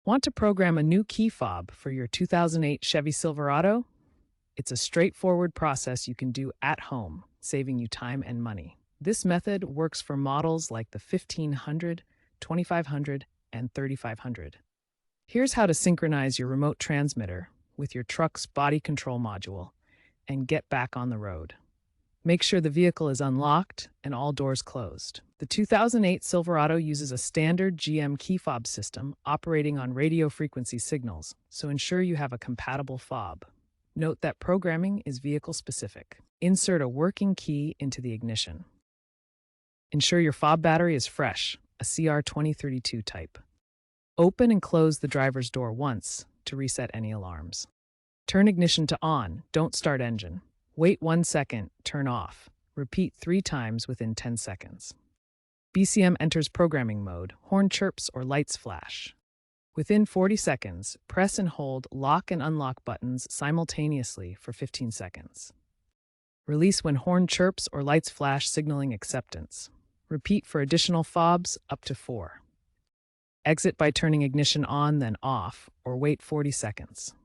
Want to program a new key fob for your 2008 Chevy Silverado? It's a straightforward process you can do at home, saving you time and money. This method works for models like the 1500, 2500, and 3500. Here's how to synchronize your remote transmitter with your truck's body control module and get back on the road. Make sure the vehicle is unlocked and all doors closed. The 2008 Silverado uses a standard GM key fob system operating on radio frequency signals, so ensure you have a compatible fob. Note that programming is vehicle-specific. Insert a working key into the ignition. Ensure your fob battery is fresh, a CR2032 type. Open and close the driver's door once to reset any alarms. Turn ignition to on, don't start engine. Wait 1 second, turn off. Repeat 3 times within 10 seconds. BCM enters programming mode, horn chirps or lights flash. Within 40 seconds, press and hold lock and unlock buttons simultaneously for 15 seconds. Release when horn chirps or lights flash, signaling acceptance. Repeat for additional fobs up to 4. Exit by turning ignition on, then off, or wait 40 seconds.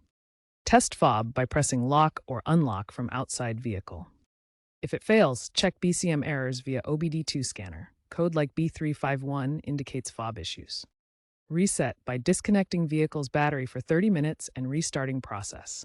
Test fob by pressing lock or unlock from outside vehicle. If it fails, check BCM errors via OBD2 scanner. Code like B351 indicates fob issues. Reset by disconnecting vehicle's battery for 30 minutes and restarting process.